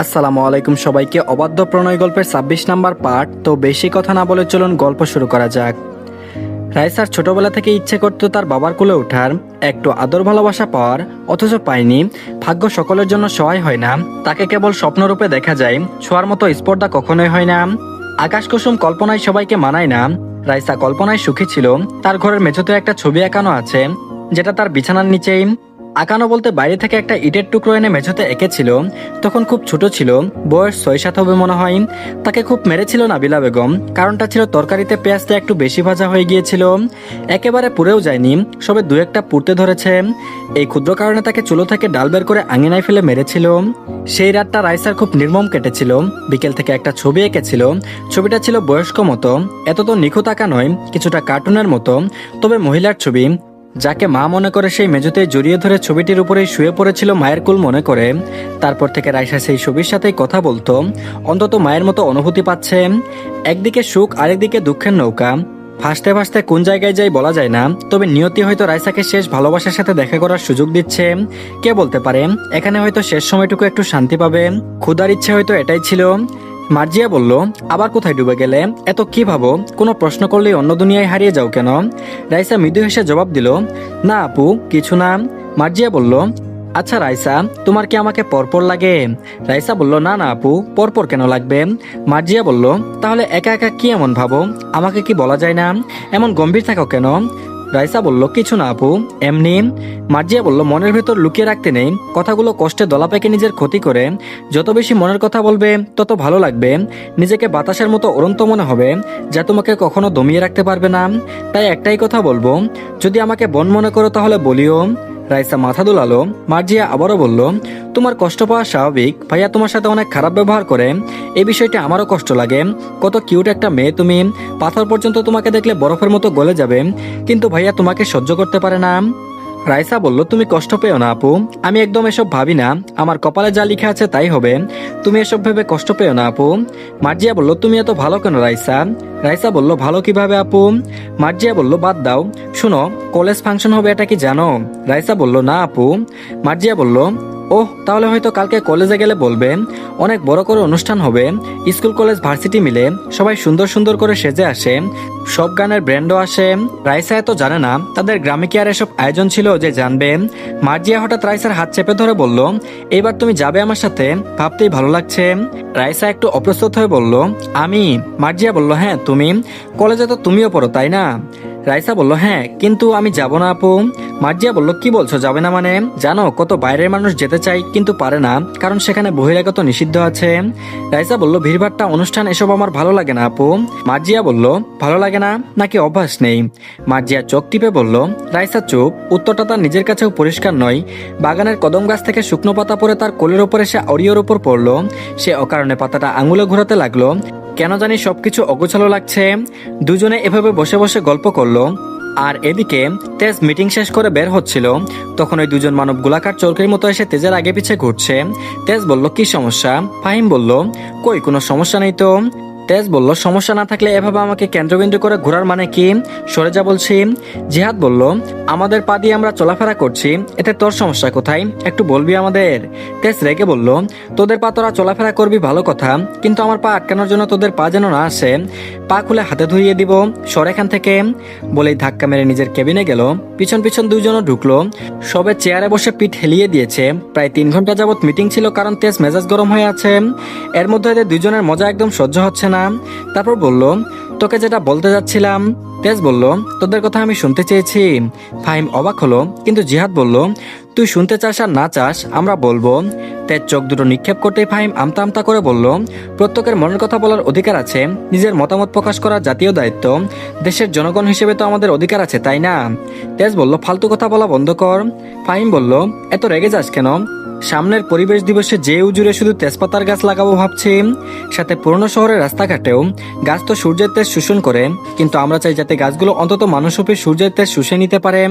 আসসালামু আলাইকুম সবাইকে। অবাধ্য প্রণয় গল্পের ২৬ নাম্বার পার্ট। তো বেশি কথা না বলে চলুন গল্প শুরু করা যাক। রাইসার ছোটবেলা থেকে ইচ্ছে করতো তার বাবার কোলে ওঠার, একটু আদর ভালোবাসা পাওয়ার, অথচ পায়নি। ভাগ্য সকলের জন্য সহায় হয় না, তাকে কেবল স্বপ্নরূপে দেখা যায়, ছোঁয়ার মতো স্পর্ধা কখনোই হয় না। আকাশ কুসুম কল্পনায় সবাইকে মানায় না। রাইসা কল্পনায় সুখী ছিল। তার ঘরের মেঝেতে একটা ছবি আঁকানো আছে, যেটা তার বিছানার নিচেই। আঁকানো বলতে বাইরে থেকে একটা ইটের টুকরো এনে মেঝেতে এঁকেছিল। তখন খুব ছোট ছিল, বয়স ৬-৭ হবে মনে হয়। তাকে খুব মেরেছিল নাবিলা বেগম। কারণটা ছিল তরকারিতে পেঁয়াজটা একটু বেশি ভাজা হয়ে গিয়েছিল। একেবারে পুড়েও যায়নি, সবে দু একটা পুড়তে ধরেছে। এই ক্ষুদ্র কারণে তাকে চুলো থেকে ডাল বের করে আঙিনায় ফেলে মেরেছিল। সেই রাতটা রাইসার খুব নির্মম কেটেছিল। বিকেল থেকে একটা ছবি এঁকেছিল। ছবিটা ছিল বয়স্ক মতো, এত তো নিখুঁত আঁকা নয়, কিছুটা কার্টুনের মতো, তবে মহিলার ছবি। যাকে মা মনে করে সেই মেঝেতে জড়িয়ে ধরে ছবিটির উপরেই শুয়ে পড়েছিল মায়ের কুল মনে করে। তারপর থেকে রাইসা সেই ছবির সাথেই কথা বলতো, অন্তত মায়ের মতো অনুভূতি পাচ্ছে। একদিকে সুখ, আরেকদিকে দুঃখের নৌকা। ভাসতে ভাসতে কোন জায়গায় যাই বলা যায় না, তবে নিয়তি হয়তো রাইসাকে শেষ ভালোবাসার সাথে দেখা করার সুযোগ দিচ্ছে। কে বলতে পারে, এখানে হয়তো শেষ সময়টুকু একটু শান্তি পাবে। ক্ষুধার ইচ্ছে হয়তো এটাই ছিল। মার্জিয়া বলল, আবার কোথায় ডুবে গেলে? এত কি ভাবো? কোনো প্রশ্ন করলেই অন্য দুনিয়ায় হারিয়ে যাও কেন? রাইসা মৃদু হেসে জবাব দিল, না আপু, কিছু না। মার্জিয়া বলল, আচ্ছা রাইসা, তোমার কি আমাকে পরপর লাগে? রাইসা বলল, না না আপু, পরপর কেন লাগবে? মার্জিয়া বলল, তাহলে একা একা কি এমন ভাবো? আমাকে কি বলা যায় না? এমন গম্ভীর থাকো কেন? রাইসা বলল, কিছু না আপু, এমনি। মার্জিয়া বলল, মনের ভেতর লুকিয়ে রাখতে নেই, কথাগুলো কষ্টে দলা পেকে নিজের ক্ষতি করে। যত বেশি মনের কথা বলবে তত ভালো লাগবে। নিজেকে বাতাসের মতো উড়ন্ত মনে হবে, যা তোমাকে কখনো দমিয়ে রাখতে পারবে না। তাই একটাই কথা বলবো, যদি আমাকে বোন মনে করো তাহলে বলিও। রাইসা মাথা দুলালো। মার্জিয়া আবারও বলল, তোমার কষ্ট পাওয়া স্বাভাবিক, ভাইয়া তোমার সাথে অনেক খারাপ ব্যবহার করে, এই বিষয়টা আমারও কষ্ট লাগে। কত কিউট একটা মেয়ে তুমি, পাথর পর্যন্ত তোমাকে দেখলে বরফের মতো গলে যাবে, কিন্তু ভাইয়া তোমাকে সহ্য করতে পারে না। রাইসা বলল, তুমি কষ্ট পেও না আপু, আমি একদম এসব ভাবি না, আমার কপালে যা লিখা আছে তাই হবে, তুমি এসব ভেবে কষ্ট পেও না আপু। মার্জিয়া বলল, তুমি এত ভালো কেন রাইসা? রাইসা বলল, ভালো কিভাবে আপু? মার্জিয়া বলল, বাদ দাও, শুনো, কলেজ ফাংশন হবে, এটা কি জানো? রাইসা বলল, না আপু। মার্জিয়া বলল, ওহ, তাহলে হয়তো কালকে কলেজে গেলে বলবে, অনেক বড় করে অনুষ্ঠান হবে, স্কুল কলেজ ভার্সিটি মিলে সবাই সুন্দর সুন্দর করে সেজে আসে, সব গানের ব্র্যান্ডও আসে। রাইসা এত জানে না তাদের গ্রামে কি আর এসব আয়োজন ছিল যে জানবে। মার্জিয়া হঠাৎ রাইসার হাত চেপে ধরে বলল, এইবার তুমি যাবে আমার সাথে? ভাবতেই ভালো লাগছে। রাইসা একটু অপ্রস্তুত হয়ে বলল, আমি? মার্জিয়া বলল, হ্যাঁ তুমি, কলেজে তো তুমিও পড়ো তাই না? রাইসা বলল, হ্যাঁ, কিন্তু আমি যাব না আপু। মার্জিয়া বলল, কি বলছো যাবে না মানে? জানো কত বাইরের মানুষ যেতে চায় কিন্তু পারে না, কারণ সেখানে বহিরাগত নিষিদ্ধ আছে। রাইসা বলল, ভিড়ভাট্টা, অনুষ্ঠান এসব আমার ভালো লাগে না আপু। মার্জিয়া বলল, ভালো লাগে না নাকি অভ্যাস নেই? মার্জিয়া চোখ টিপে বলল। রাইসা চুপ। উত্তরটা তার নিজের কাছেও পরিষ্কার নয়। বাগানের কদম গাছ থেকে শুকনো পাতা পরে তার কোলের ওপরে সে অরিওর ওপর পড়ল। সে অকারণে পাতাটা আঙুলে ঘোরাতে লাগলো। কেন জানি সবকিছু অগোছালো লাগছে। দুজনে এভাবে বসে বসে গল্প করলো। আর এদিকে তেজ মিটিং শেষ করে বের হচ্ছিল। তখন ওই দুজন মানব গোলাকার চরকির মতো এসে তেজের আগে পিছে ঘুরছে। তেজ বলল, কি সমস্যা? ফাহিম বলল, কই কোনো সমস্যা নেই তো। তেজ বলল, সমস্যা না থাকলে এভাবে আমাকে কেন্দ্রবিন্দু করে ঘোরার মানে কি? সরে যা বলছি। জিহাদ বলল, আমাদের পা দিয়ে আমরা চলাফেরা করছি, এতে তোর সমস্যা কোথায়? একটু বলবি আমাদের। তেজ রেগে বলল, তোদের পা তোরা চলাফেরা করবি ভালো কথা, কিন্তু আমার পা আটকানোর জন্য তোদের পা যেন না আসে। পা খুলে হাতে ধরিয়ে দিব, সর এখান থেকে। বলেই ধাক্কা মেরে নিজের কেবিনে গেল। পিছন পিছন দুইজনও ঢুকলো। সবে চেয়ারে বসে পিঠ হেলিয়ে দিয়েছে। প্রায় 3 ঘন্টা যাবত মিটিং ছিল, কারণ তেজ মেজাজ গরম হয়ে আছে। এর মধ্যে এদের দুজনের মজা একদম সহ্য হচ্ছে না। তারপর বলল, তোকে যেটা বলতে যাচ্ছিলাম। তেজ বলল, তোদের কথা আমি শুনতে চেয়েছি। ফাহিম অবাক হলো, কিন্তু জিহাদ বলল, তুই শুনতে চাস আর না চাস আমরা বলবো। তেজ চোখ দুটো নিক্ষেপ করতেই ফাহিম আমতা আমতা করে বলল, প্রত্যেকের মনের কথা বলার অধিকার আছে, নিজের মতামত প্রকাশ করার জাতীয় দায়িত্ব, দেশের জনগণ হিসেবে তো আমাদের অধিকার আছে তাই না? তেজ বলল, ফালতু কথা বলা বন্ধ কর। ফাহিম বলল, এত রেগে যাস কেন? সামনের পরিবেশ দিবসে যে উজুরে শুধু তেজপাতার গাছ লাগাবো ভাবছি, সাথে পুরনো শহরের রাস্তাঘাটেও গাছ তো সূর্যের তেজ শোষণ করে, কিন্তু আমরা চাই যাতে গাছগুলো অন্তত মানুষরূপী সূর্যের তেজ শুষে নিতে পারে।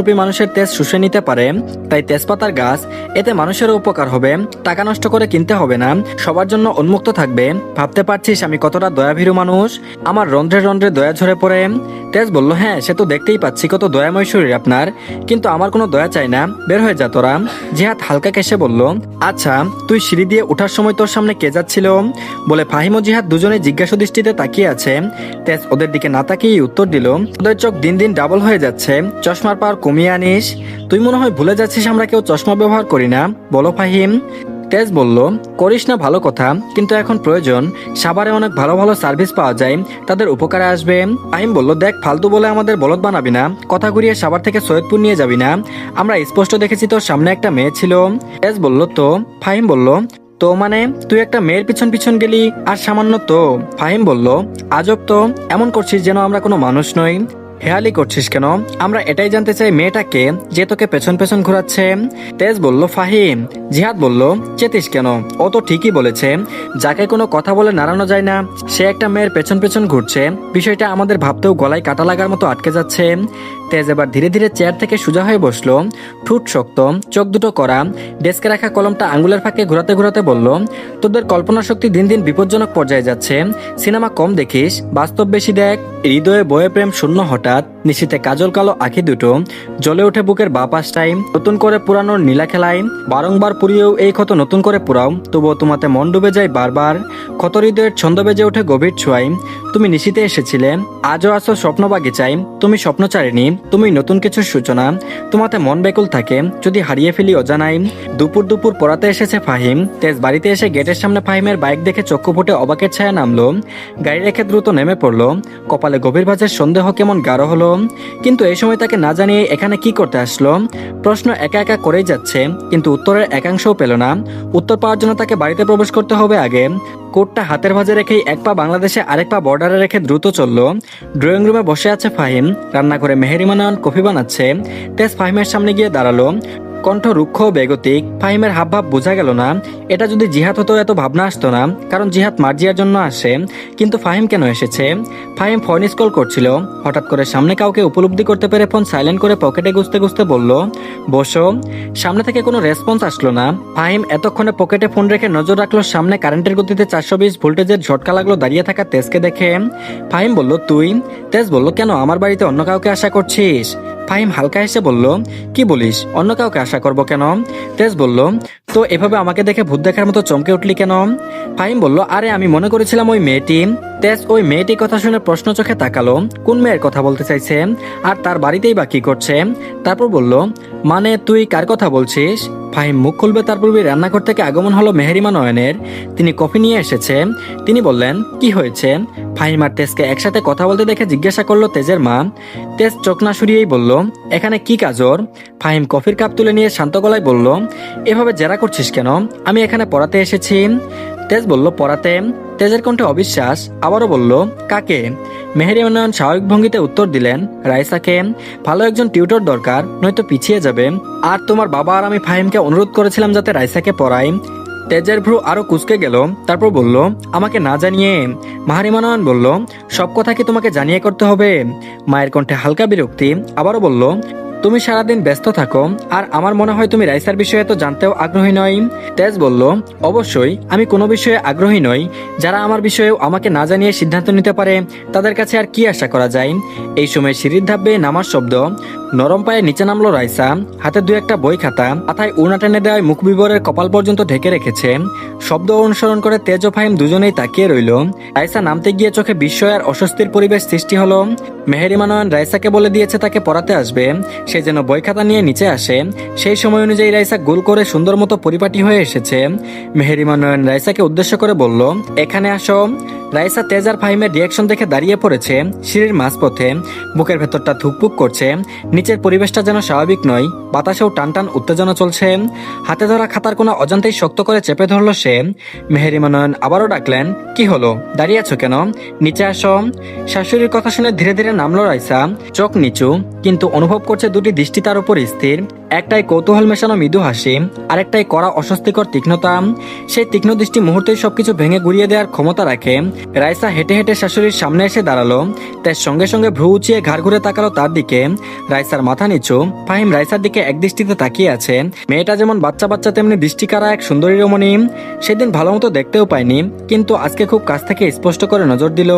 মানুষের তেজ শুষে নিতে পারে। তাই তেজপাতার গাছ, এতে মানুষের উপকার হবে, টাকা নষ্ট করে কিনতে হবে না, সবার জন্য উন্মুক্ত থাকবে। ভাবতে পারছিস আমি কতটা দয়াভীরু মানুষ? আমার রন্ধ্রে রন্ধ্রে দয়া ঝরে পড়ে। তেজ বলল, হ্যাঁ সে তো দেখতেই পাচ্ছি কত দয়াময় শরীর আপনার, কিন্তু আমার কোনো দয়া চাই না, বের হয়ে যা তোরা। জিহাদ হালকা কেসে বলল, আচ্ছা তুই সিঁড়ি দিয়ে ওঠার সময় তোর সামনে কে যাচ্ছিল? বলে ফাহিম ও জিহাদ দুজনে জিজ্ঞাসা দৃষ্টিতে তাকিয়ে আছে। তেজ ওদের দিকে না তাকিয়ে উত্তর দিল, ওদের চোখ দিন দিন ডাবল হয়ে যাচ্ছে, চশমার পাওয়ার কমিয়ে আনিস। তুই মনে হয় ভুলে যাচ্ছিস আমরা কেউ চশমা ব্যবহার করি না, বলো ফাহিম। তেজ বলল, করিস না ভালো কথা, কিন্তু এখন প্রয়োজন। সাভারে অনেক ভালো ভালো সার্ভিস পাওয়া যায়, তাদের উপকারে আসবে। ফাহিম বলল, দেখ ফালতু বলে আমাদের বলদ বানাবি না, কথা ঘুরিয়ে সাভার থেকে সৈয়দপুর নিয়ে যাবি না। আমরা স্পষ্ট দেখেছি তোর সামনে একটা মেয়ে ছিল। তেজ বলল, তো? ফাহিম বলল, তো মানে তুই একটা মেয়ের পিছন পিছন গেলি আর সামান্য তো? ফাহিম বলল, আজব তো, এমন করছিস যেন আমরা কোনো মানুষ নই। হেয়ালি করছিস কেন? আমরা এটাই জানতে চাই মেয়েটাকে যে তোকে পেছন পেছন ঘোরাচ্ছে। তেজ বলল, ফাহিম। জিহাদ বলল, চেতিস কেন? ও তো ঠিকই বলেছে, যাকে কোনো কথা বলে নাড়ানো যায় না সে একটা মেয়ের পেছন পেছন ঘুরছে। বিষয়টা আমাদের ভাবতেও গলায় কাটা লাগার মতো আটকে যাচ্ছে। তেজ এবার ধীরে ধীরে চেয়ার থেকে সোজা হয়ে বসলো, ঠোঁট শক্ত, চোখ দুটো করা, ডেস্কে রাখা কলমটা আঙ্গুলের ফাঁকে ঘোরাতে ঘোরাতে বলল, তোদের কল্পনা শক্তি দিন দিন বিপজ্জনক পর্যায়ে যাচ্ছে। সিনেমা কম দেখিস, বাস্তব বেশি দেখ। হৃদয়ে বয়ে প্রেম শূন্য হঠাৎ, নিশীতে কাজল কালো আঁখি দুটো, জ্বলে ওঠে বুকের বা পাশটাই। নতুন করে পুরানোর নীলা খেলায়, বারংবার পুরিয়েও এই ক্ষত নতুন করে পুরাও, তবুও তোমাতে মন ডুবে যায় বারবার। ক্ষত হৃদয়ের ছন্দ বেজে ওঠে গভীর ছোঁয়ায়। তুমি নিশীতে এসেছিলে, আজও আসো স্বপ্ন বাগিচায়। তুমি স্বপ্নচারিণী, তুমি নতুন কিছুর সূচনা। তোমাতে মন বেকুল থাকে, যদি হারিয়ে ফেলি অজানাই। দুপুর দুপুর পড়াতে এসেছে ফাহিম। তেজ বাড়িতে এসে গেটের সামনে ফাহিমের বাইক দেখে চক্ষু ফুটে অবাকের ছায়া নামলো। গাড়ি রেখে দ্রুত নেমে পড়লো। কপালে গভীর ভাঁজের সন্দেহ কেমন গাঢ় হলো। কিন্তু এই সময় তাকে না জানিয়ে এখানে কি করতে আসলো? প্রশ্ন একা একা করেই যাচ্ছে, কিন্তু উত্তরের একাংশও পেল না। উত্তর পাওয়ার জন্য তাকে বাড়িতে প্রবেশ করতে হবে আগে। কোটটা হাতের ভাঁজে রেখেই এক পা বাংলাদেশে আরেক পা বর্ডারে রেখে দ্রুত চলল। ড্রয়িং রুমে বসে আছে ফাহিম, রান্নাঘরে মেহেরিমা নয়ন কফি বানাচ্ছে। তেজ ফাহিমের সামনে গিয়ে দাঁড়ালো, কণ্ঠ রুক্ষ ও বেগতিক। ফাহিমের হাবভাব বোঝা গেল না। এটা যদি জিহাদ হতো এত ভাবনা আসতো না, কারণ জিহাদ মার্জিয়ার জন্য আসে। কিন্তু ফাহিম কেন এসেছে? ফাহিম ফোন কল করছিল, হঠাৎ করে সামনে কাউকে উপলব্ধি করতে পেরে ফোন সাইলেন্ট করে পকেটে গুছতে গুছতে বলল, বসো। সামনে থেকে কোনো রেসপন্স আসলো না। ফাহিম এতক্ষণে পকেটে ফোন রেখে নজর রাখলো সামনে কারেন্টের গতিতে 420 ভোল্টেজের ঝটকা লাগলো দাঁড়িয়ে থাকা তেজকে দেখে। ফাহিম বলল, তুই? তেজ বলল, কেন, আমার বাড়িতে অন্য কাউকে আশা করছিস? ফাহিম হালকা হেসে বলল, কি বলিস, অন্য কাউকে আশা করব কেন? তেজ বলল, তো এভাবে আমাকে দেখে ভূত দেখার মতো চমকে উঠলি কেন? ফাহিম বলল, আরে আমি মনে করেছিলাম ওই মেয়েটি। তেজ ওই মেয়েটি কথা শুনে প্রশ্ন চোখে তাকালো, কোন মেয়ের কথা বলতে চাইছে, আর তার বাড়িতেই বা কি করছে? তারপর বলল, মানে তুই কার কথা বলছিস? ফাহিম মুখ খুলবে তার পূর্বে রান্নাঘর থেকে আগমন হলো মেহেরিমা নয়নের। তিনি কফি নিয়ে এসেছে। তিনি বললেন, কি হয়েছে? ফাহিম আর তেজকে একসাথে কথা বলতে দেখে জিজ্ঞাসা করলো তেজের মা। তেজ চোখ না সরিয়েই বলল, এখানে কি কাজ ওর? ফাহিম কফির কাপ তুলে নিয়ে শান্ত গলায় বলল, এভাবে জেরা করছিস কেন? আমি এখানে পড়াতে এসেছি। তেজ বলল, পড়াতে? তেজের কণ্ঠে অবিশ্বাস। আবারও বলল, কাকে? মেহেরিমা নয়ন স্বাভাবিক ভঙ্গিতে উত্তর দিলেন, রাইসাকে। ভালো একজন টিউটর দরকার, নয়তো পিছিয়ে যাবে। আর তোমার বাবা আর আমি ফাহিমকে অনুরোধ করেছিলাম যাতে রাইসাকে পড়াই। তেজের ভ্রু আরো কুঁচকে গেল। তারপর বলল, আমাকে না জানিয়ে? মেহেরিমা নয়ন বলল, সব কথা কি তোমাকে জানিয়ে করতে হবে? মায়ের কণ্ঠে হালকা বিরক্তি। আবারও বলল, তুমি সারাদিন ব্যস্ত থাকো, আর আমার মনে হয় তুমি রাইসার বিষয়ে তো জানতেও আগ্রহী নই। তেজ বলল, অবশ্যই আমি কোনো বিষয়ে আগ্রহী নই। যারা আমার বিষয়েও আমাকে না জানিয়ে সিদ্ধান্ত নিতে পারে তাদের কাছে আর কি আশা করা যায়? এই সময় সিঁড়ির ধাপ বেয়ে নামার শব্দ। নরম পায়ে নিচে নামলো রাইসা। হাতে দু একটা বই খাতা, মাথায় উড়না টেনে দেওয়ায় মুখ বিবরের কপাল পর্যন্ত ঢেকে রেখেছে। শব্দ অনুসরণ করে তেজ ও ফাহিম দুজনেই তাকিয়ে রইল। রাইসা নামতে গিয়ে চোখে বিস্ময় আর অস্বস্তির পরিবেশ সৃষ্টি হলো। মেহেরিমা নয়ন রাইসাকে বলে দিয়েছে তাকে পড়াতে আসবে, সে যেন বই খাতা নিয়ে নিচে আসে। সেই সময় অনুযায়ী রাইসা গোল করে সুন্দর মতো পরিপাটি হয়ে এসেছে। মেহেরিমা নয়ন রাইসাকে উদ্দেশ্য করে বলল, এখানে আসো। রাইসা তেজ আর ফাহিমের রিয়াকশন দেখে দাঁড়িয়ে পড়েছে সিঁড়ির মাঝপথে। বুকের ভেতরটা ধুকপুক করছে। নিচের পরিবেশটা যেন স্বাভাবিক নয়, বাতাসেও টান টান উত্তেজনা চলছে। হাতে ধরা খাতার কোনা অজান্তেই শক্ত করে চেপে ধরলো সে। মেহেরিমা নয়ন আবারও ডাকলেন, কি হলো, দাঁড়িয়ে আছো কেন? নিচে আসো। শাশুড়ির কথা শুনে ধীরে ধীরে নামলো রাইসা। চোখ নিচু, কিন্তু অনুভব করছে দুটি দৃষ্টি তার উপর স্থির। একটাই কৌতূহল মেশানো মৃদু হাসি, আরেকটাই কড়া অস্বস্তিকর তীক্ষ্ণতা। সেই তীক্ষ্ণ দৃষ্টি মুহূর্তেই সবকিছু ভেঙে গুড়িয়ে দেওয়ার ক্ষমতা রাখে। রাইসা হেঁটে হেঁটে শাশুড়ির সামনে এসে দাঁড়ালো। তার সঙ্গে সঙ্গে ভ্রু উঁচিয়ে ঘাড় ঘুরে তাকালো তার দিকে। রাইসার মাথা নিচু। ফাহিম রাইসার দিকে একদৃষ্টিতে তাকিয়ে আছে। মেয়েটা যেমন বাচ্চা বাচ্চা তেমনি দৃষ্টিকারা এক সুন্দরী রমণী। সেদিন ভালো মতো দেখতেও পায়নি, কিন্তু আজকে খুব কাছ থেকে স্পষ্ট করে নজর দিল।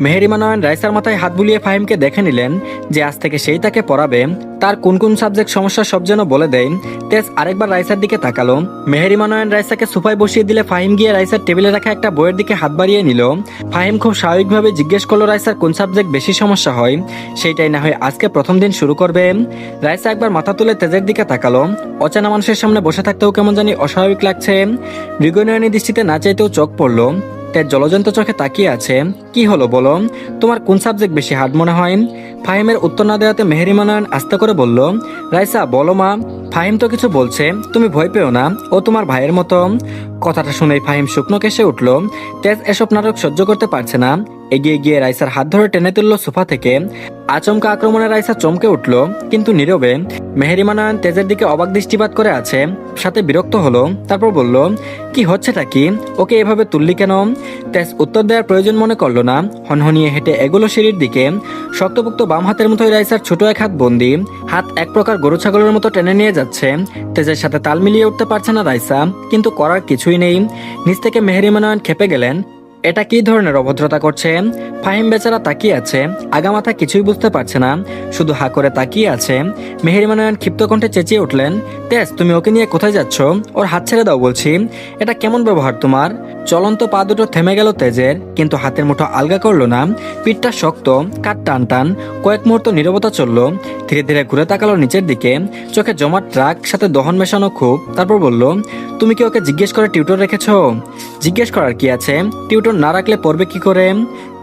মেহেরিমা নয়ন রাইসার মাথায় হাত বুলিয়ে ফাহিমকে দেখে নিলেন যে আজ থেকে সেই তাকে পড়াবে। তার কোন কোন সাবজেক্ট সমস্যা সব যেন বলে দেয়। তেজ আরেকবার রাইসার দিকে তাকালো। মেহেরিমা নয়ন রাইসাকে সোফায় বসিয়ে দিলে ফাহিম গিয়ে রাইসার টেবিলে রাখা একটা বইয়ের দিকে হাত বাড়িয়ে নিল। ফাহিম খুব স্বাভাবিকভাবে জিজ্ঞেস করলো রাইসার কোন সাবজেক্ট বেশি সমস্যা হয়। সেইটাই না হয় আজকে প্রথম দিন শুরু করবে। রাইসা একবার মাথা তুলে তেজের দিকে তাকালো। অচেনা মানুষের সামনে বসে থাকতেও কেমন জানি অস্বাভাবিক লাগছে। মৃগনয়নী দৃষ্টিতে না চাইতেও চোখ পড়লো। তেজ জলজন্ত চোখে তাকিয়ে আছে। কি হলো বলো, তোমার কোন সাবজেক্ট বেশি হার্ড মনে হয়? ফাহিমের উত্তর না দেওয়াতে মেহেরিমা নয়ন আস্তে করে বলল, রাইসা বলো মা। ফাহিম তো কিছু বলছে, তুমি ভয় পেও না, ও তোমার ভাইয়ের মতো। কথাটা শুনেই ফাহিম শুকনো কেসে উঠল। তেজ এসব নাটক সহ্য করতে পারছে না। এগিয়ে গিয়ে রাইসার হাত ধরে টেনে তুলল সোফা থেকে। আচমকা আক্রমণে রাইসা চমকে উঠল, কিন্তু নীরবে। মেহেরিমা নয়ন তেজের দিকে অবাক দৃষ্টিপাত করে আছে, সাথে বিরক্ত হলো। তারপর বলল, কি হচ্ছেটা কি? ওকে এভাবে তুললি কেন? তেজ উত্তর দেওয়ার প্রয়োজন মনে করলো না। হনহনিয়ে হেঁটে এগুলো সিঁড়ির দিকে। শক্তপোক্ত বাম হাতের মতোই রাইসার ছোট এক হাত বন্দি। হাত এক প্রকার গরু ছাগলের মতো টেনে নিয়ে যাচ্ছে। তেজের সাথে তাল মিলিয়ে উঠতে পারছে না রাইসা, কিন্তু করার কিছুই নেই। নিচ থেকে মেহেরিমা নয়ন খেপে গেলেন। এটা কি ধরনের অভদ্রতা করছে? ফাহিম বেচারা তাকিয়ে আছে, আগামাথা কিছুই বুঝতে পারছে না, শুধু হা করে তাকিয়ে আছে। মেহেরিমা নয়ন ক্ষিপ্ত কণ্ঠে চেঁচিয়ে উঠলেন, তেজ তুমি ওকে নিয়ে কোথায় যাচ্ছ? ওর হাত ছেড়ে দাও বলছি। এটা কেমন ব্যবহার তোমার? চলন্ত পা দুটো থেমে গেল তেজের, কিন্তু হাতের মুঠো আলগা করলো না। পিঠটা শক্ত, কাঠ টান টান। কয়েক মুহূর্ত নীরবতা চলল। ধীরে ধীরে ঘুরে তাকালো নিচের দিকে, চোখে জমাট রাগ, সাথে দহন মেশানো ক্ষোভ। তারপর বলল, তুমি কি ওকে জিজ্ঞেস করে টিউটর রেখেছো? জিজ্ঞেস করার কি আছে, টিউটর না রাখলে পড়বে কি করে?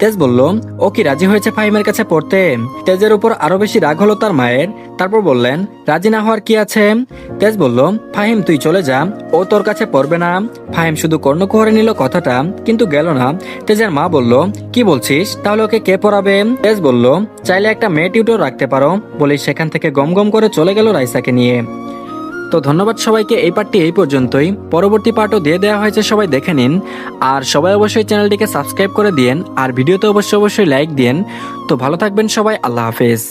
তেজ বলল, ও কি রাজি হয়েছে ফাহিমের কাছে পড়তে? তেজের উপর আরো বেশি রাগ হলো তার মায়ের। তারপর বললেন, রাজি না হওয়ার কি আছে? তেজ বলল, ফাহিম তুই চলে যা, ও তোর কাছে পড়বে না। ফাহিম শুধু কর্ণকুহরে নিল কথাটা, কিন্তু গেল না। তেজের মা বলল, কি বলছিস? তাহলে ওকে কে পড়াবে? তেজ বলল, চাইলে একটা মেয়ে টিউটর রাখতে পারো। বলেই সেখান থেকে গম গম করে চলে গেল রাইসাকে নিয়ে। তো ধন্যবাদ সবাইকে, এই পার্টটি এই পর্যন্তই। পরবর্তী পার্টও দিয়ে দেওয়া হয়েছে, সবাই দেখে নিন। আর সবাই অবশ্যই চ্যানেলটিকে সাবস্ক্রাইব করে দিন, আর ভিডিওতে অবশ্যই লাইক দিন। তো ভালো থাকবেন সবাই, আল্লাহ হাফেজ।